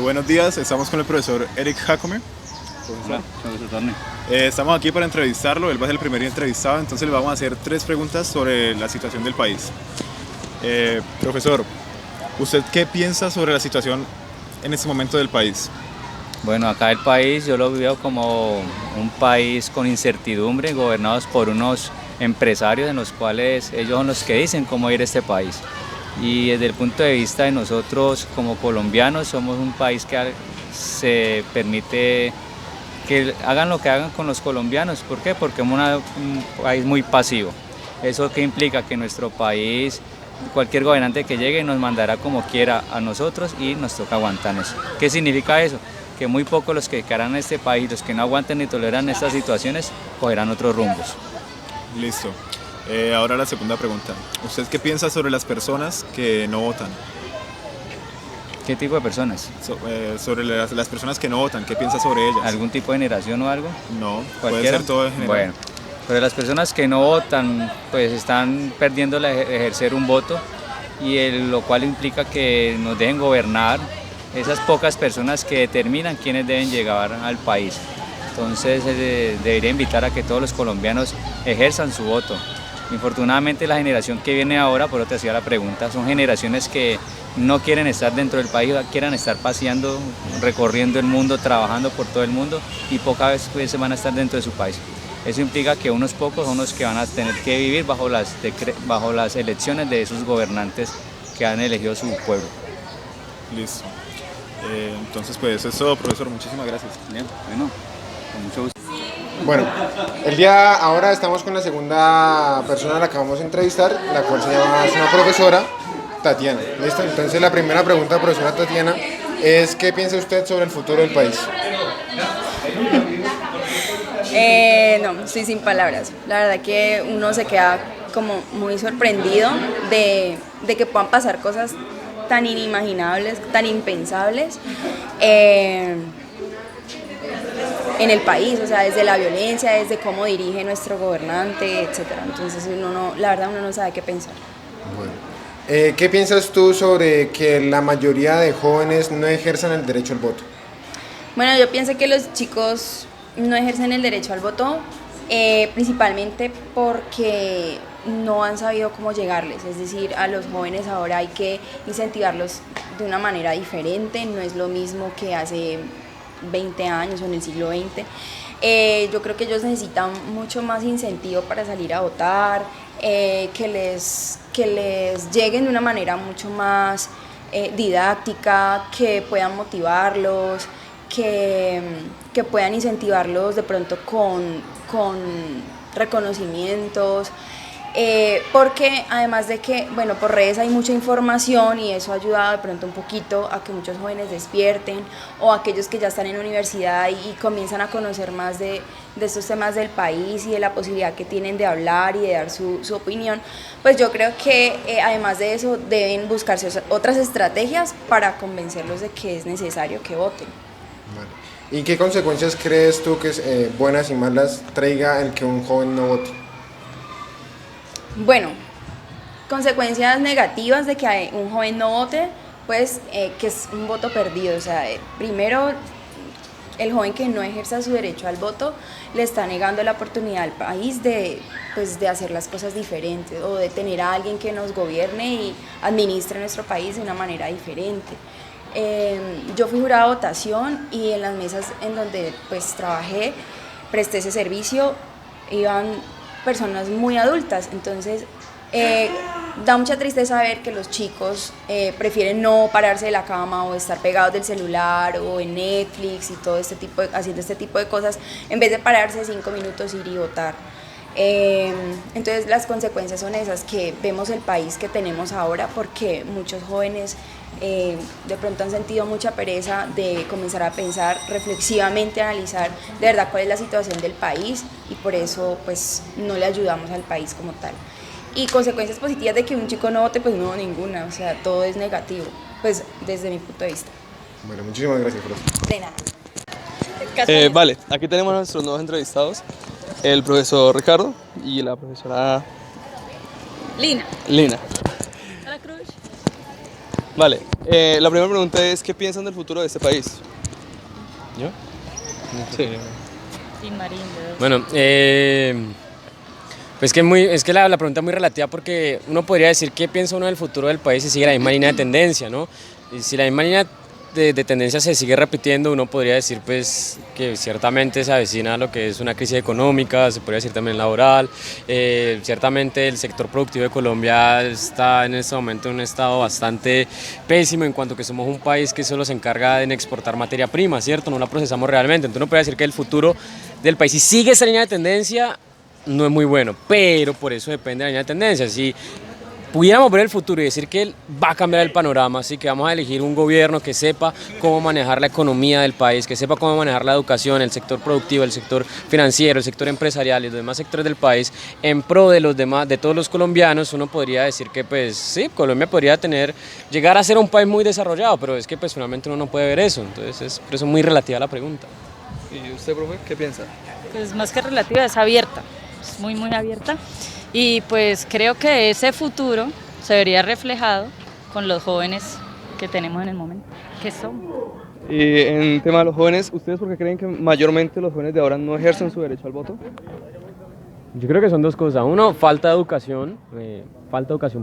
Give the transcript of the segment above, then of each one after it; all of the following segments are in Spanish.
Buenos días, estamos con el profesor Eric Jacome. Hola, profesor Torne. Estamos aquí para entrevistarlo, él va a ser el primer entrevistado, entonces le vamos a hacer 3 preguntas sobre la situación del país. Profesor, ¿usted qué piensa sobre la situación en este momento del país? Bueno, acá el país yo lo veo como un país con incertidumbre, gobernados por unos empresarios en los cuales ellos son los que dicen cómo ir este país. Y desde el punto de vista de nosotros como colombianos, somos un país que se permite que hagan lo que hagan con los colombianos. ¿Por qué? Porque somos un país muy pasivo. ¿Eso qué implica? Que nuestro país, cualquier gobernante que llegue nos mandará como quiera a nosotros y nos toca aguantar eso. ¿Qué significa eso? Que muy pocos los que quedarán en este país, los que no aguanten ni toleran estas situaciones, cogerán otros rumbos. Listo. Ahora la segunda pregunta. ¿Usted qué piensa sobre las personas que no votan? ¿Qué tipo de personas? Sobre las personas que no votan, ¿qué piensa sobre ellas? ¿Algún tipo de generación o algo? No, puede ¿Cualquiera? ser todo en general. Bueno, pero las personas que no votan pues están perdiendo ejercer un voto lo cual implica que nos dejen gobernar esas pocas personas que determinan quiénes deben llegar al país. Entonces debería invitar a que todos los colombianos ejerzan su voto. Infortunadamente la generación que viene ahora, por eso te hacía la pregunta, son generaciones que no quieren estar dentro del país, quieran estar paseando, recorriendo el mundo, trabajando por todo el mundo y pocas veces van a estar dentro de su país. Eso implica que unos pocos son los que van a tener que vivir bajo las elecciones de esos gobernantes que han elegido su pueblo. Listo. Entonces pues eso es todo, profesor, muchísimas gracias. Bien, bueno, con mucho gusto. Bueno, ahora estamos con la segunda persona a la que vamos a entrevistar, la cual es una profesora, Tatiana. ¿Listo? Entonces la primera pregunta, profesora Tatiana, es ¿qué piensa usted sobre el futuro del país? No, estoy sin palabras. La verdad que uno se queda como muy sorprendido de que puedan pasar cosas tan inimaginables, tan impensables en el país, o sea, desde la violencia, desde cómo dirige nuestro gobernante, etcétera. Entonces la verdad uno no sabe qué pensar. Bueno. ¿Qué piensas tú sobre que la mayoría de jóvenes no ejerzan el derecho al voto? Bueno, yo pienso que los chicos no ejercen el derecho al voto principalmente porque no han sabido cómo llegarles, es decir, a los jóvenes ahora hay que incentivarlos de una manera diferente, no es lo mismo que hace 20 años o en el siglo XX. Yo creo que ellos necesitan mucho más incentivo para salir a votar, que les lleguen de una manera mucho más didáctica, que puedan motivarlos, que puedan incentivarlos de pronto con reconocimientos, porque además de que, bueno, por redes hay mucha información y eso ha ayudado de pronto un poquito a que muchos jóvenes despierten o aquellos que ya están en universidad y comienzan a conocer más de estos temas del país y de la posibilidad que tienen de hablar y de dar su opinión, pues yo creo que además de eso deben buscarse otras estrategias para convencerlos de que es necesario que voten. Vale. ¿Y qué consecuencias crees tú que buenas y malas traiga el que un joven no vote? Bueno, consecuencias negativas de que un joven no vote, pues que es un voto perdido. O sea, primero, el joven que no ejerza su derecho al voto le está negando la oportunidad al país de hacer las cosas diferentes o de tener a alguien que nos gobierne y administre nuestro país de una manera diferente. Yo fui jurada de votación y en las mesas en donde pues trabajé, presté ese servicio, iban personas muy adultas, entonces da mucha tristeza ver que los chicos prefieren no pararse de la cama o estar pegados del celular o en Netflix y todo haciendo este tipo de cosas, en vez de pararse 5 minutos, ir y votar. Entonces las consecuencias son esas, que vemos el país que tenemos ahora porque muchos jóvenes de pronto han sentido mucha pereza de comenzar a pensar reflexivamente, analizar de verdad cuál es la situación del país y por eso pues no le ayudamos al país como tal. Y consecuencias positivas de que un chico no vote, pues no, ninguna, o sea, todo es negativo, pues desde mi punto de vista. Bueno, muchísimas gracias, profe. De nada. Vale, aquí tenemos a nuestros nuevos entrevistados, el profesor Ricardo y la profesora Lina. Lina. A la cruz. Vale, la primera pregunta es, ¿qué piensan del futuro de este país? ¿Yo? Sí. Sí, Marín, Bueno, pues es que la pregunta es muy relativa porque uno podría decir qué piensa uno del futuro del país si sigue la misma línea de tendencia, ¿no? Y si la misma línea de tendencia se sigue repitiendo, uno podría decir pues que ciertamente se avecina lo que es una crisis económica, se podría decir también laboral, ciertamente el sector productivo de Colombia está en este momento en un estado bastante pésimo en cuanto que somos un país que solo se encarga de exportar materia prima, ¿cierto? No la procesamos realmente, entonces uno puede decir que el futuro del país, si sigue esa línea de tendencia, no es muy bueno, pero por eso depende de la línea de tendencia. Si pudiéramos ver el futuro y decir que él va a cambiar el panorama, así que vamos a elegir un gobierno que sepa cómo manejar la economía del país, que sepa cómo manejar la educación, el sector productivo, el sector financiero, el sector empresarial y los demás sectores del país en pro de los demás, de todos los colombianos, uno podría decir que pues sí, Colombia podría llegar a ser un país muy desarrollado, pero es que pues finalmente uno no puede ver eso, entonces es por eso muy relativa la pregunta. ¿Y usted, profe, qué piensa? Pues más que relativa, es abierta, es muy, muy abierta. Y pues creo que ese futuro se vería reflejado con los jóvenes que tenemos en el momento, que son. Y en tema de los jóvenes, ¿ustedes por qué creen que mayormente los jóvenes de ahora no ejercen su derecho al voto? Yo creo que son dos cosas. Uno, falta de educación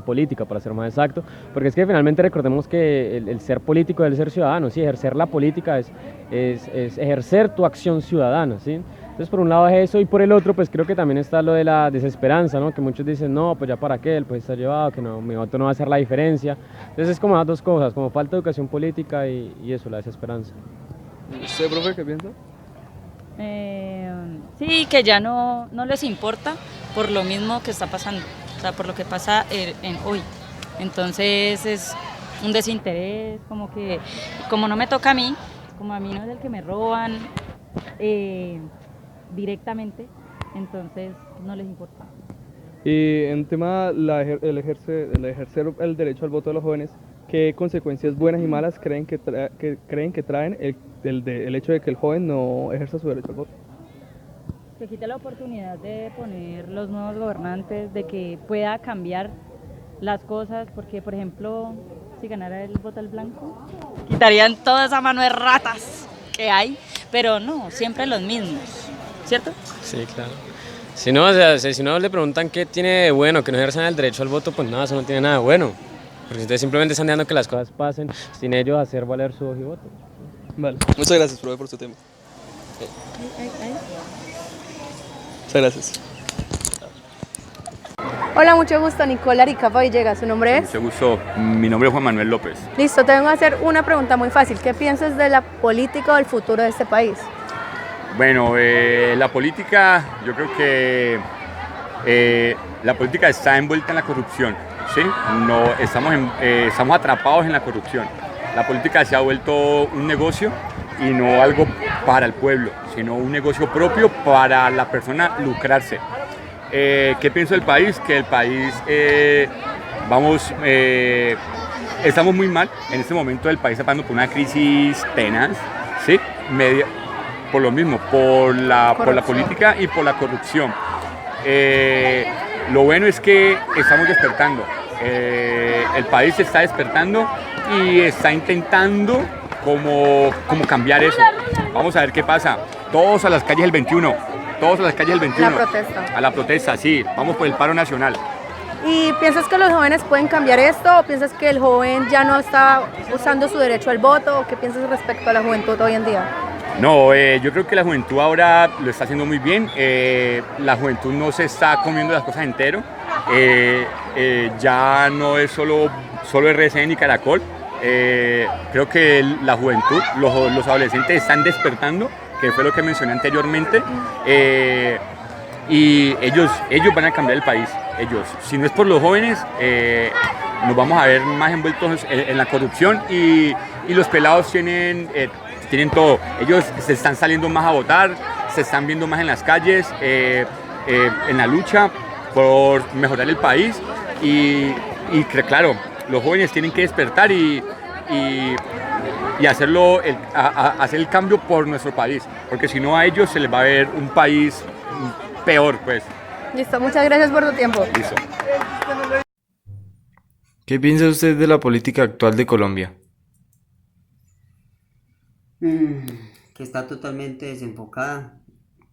política, para ser más exacto, porque es que finalmente recordemos que el ser político es el ser ciudadano, ¿sí? Ejercer la política es ejercer tu acción ciudadana, ¿sí? Entonces por un lado es eso y por el otro pues creo que también está lo de la desesperanza, ¿no? Que muchos dicen no, pues ya para qué, el país está llevado, que no, mi voto no va a hacer la diferencia. Entonces es como las dos cosas, como falta de educación política y eso, la desesperanza. ¿Y usted, profe, qué piensa? Sí, que ya no les importa por lo mismo que está pasando, o sea, por lo que pasa hoy. Entonces es un desinterés, como no me toca a mí, como a mí no es el que me roban directamente, entonces no les importa. Y en tema el ejercer el derecho al voto de los jóvenes, ¿qué consecuencias buenas y malas creen que traen el hecho de que el joven no ejerza su derecho al voto? Que quite la oportunidad de poner los nuevos gobernantes, de que pueda cambiar las cosas, porque por ejemplo, si ganara el voto al blanco, quitarían toda esa mano de ratas que hay, pero no, siempre los mismos, ¿cierto? Sí, claro. Si no, o sea, si no le preguntan qué tiene de bueno que no ejerzan el derecho al voto, pues nada, eso no tiene nada de bueno. Porque ustedes simplemente están dejando que las cosas pasen sin ellos hacer valer su voz y voto. Vale, muchas gracias, profe, por su tiempo. Muchas gracias. Hola, mucho gusto, Nicole Aricapa Villegas, ¿su nombre es? Mucho gusto, mi nombre es Juan Manuel López. Listo, te vengo a hacer una pregunta muy fácil. ¿Qué piensas de la política o del futuro de este país? Bueno, la política, yo creo que la política está envuelta en la corrupción, ¿sí? No, estamos atrapados en la corrupción. La política se ha vuelto un negocio y no algo para el pueblo, sino un negocio propio para la persona lucrarse. ¿Qué pienso del país? Que el país, estamos muy mal. En este momento el país está pasando por una crisis tenaz, ¿sí? Por lo mismo, por la política y por la corrupción. Lo bueno es que estamos despertando. El país se está despertando y está intentando como cambiar eso. Vamos a ver qué pasa. Todos a las calles el 21. Todos a las calles el 21. La protesta. A la protesta, sí. Vamos por el paro nacional. ¿Y piensas que los jóvenes pueden cambiar esto o piensas que el joven ya no está usando su derecho al voto o qué piensas respecto a la juventud hoy en día? No, yo creo que la juventud ahora lo está haciendo muy bien. La juventud no se está comiendo las cosas entero. Ya no es solo RCN y Caracol. Creo que la juventud, los adolescentes están despertando, que fue lo que mencioné anteriormente. Y ellos van a cambiar el país. Ellos, si no es por los jóvenes, nos vamos a ver más envueltos en la corrupción y los pelados tienen todo. Ellos se están saliendo más a votar, se están viendo más en las calles, en la lucha por mejorar el país y claro, los jóvenes tienen que despertar y hacer el cambio por nuestro país, porque si no a ellos se les va a ver un país peor, pues. Listo, muchas gracias por tu tiempo. Listo. ¿Qué piensa usted de la política actual de Colombia? Que está totalmente desenfocada,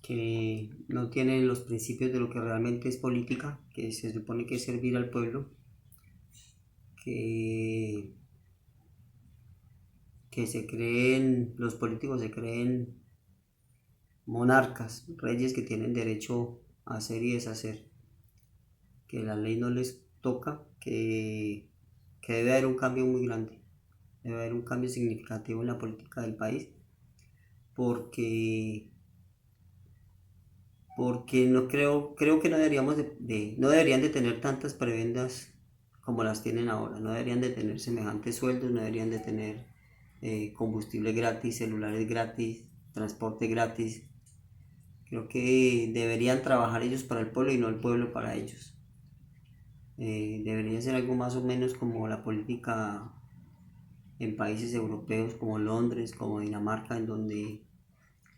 que no tiene los principios de lo que realmente es política, que se supone que es servir al pueblo, que, los políticos se creen monarcas, reyes que tienen derecho a hacer y deshacer, que la ley no les toca, que debe haber un cambio muy grande, debe haber un cambio significativo en la política del país, porque no creo que no deberíamos no deberían de tener tantas prebendas como las tienen ahora, no deberían de tener semejantes sueldos, no deberían de tener combustible gratis, celulares gratis, transporte gratis. Creo que deberían trabajar ellos para el pueblo y no el pueblo para ellos. Debería ser algo más o menos como la política en países europeos como Londres, como Dinamarca, en donde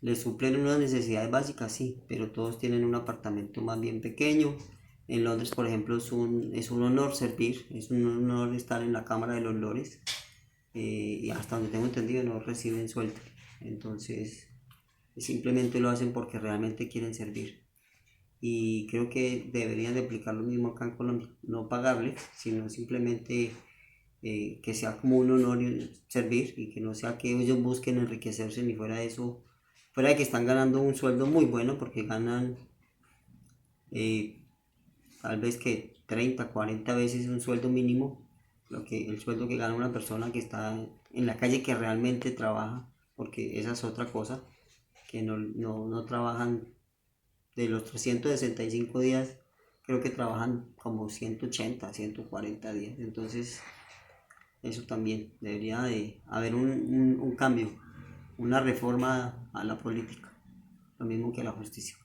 les suplen unas necesidades básicas, sí, pero todos tienen un apartamento más bien pequeño. En Londres, por ejemplo, es un honor servir, es un honor estar en la Cámara de los Lores, y hasta donde tengo entendido no reciben sueldo. Entonces, simplemente lo hacen porque realmente quieren servir. Y creo que deberían de aplicar lo mismo acá en Colombia, no pagarles, sino simplemente que sea como un honor servir y que no sea que ellos busquen enriquecerse ni fuera de eso. Fuera de que están ganando un sueldo muy bueno porque ganan tal vez que 30, 40 veces un sueldo mínimo, el sueldo que gana una persona que está en la calle que realmente trabaja, porque esa es otra cosa, que no trabajan de los 365 días, creo que trabajan como 180, 140 días, entonces eso también debería de haber un cambio, una reforma a la política, lo mismo que a la justicia.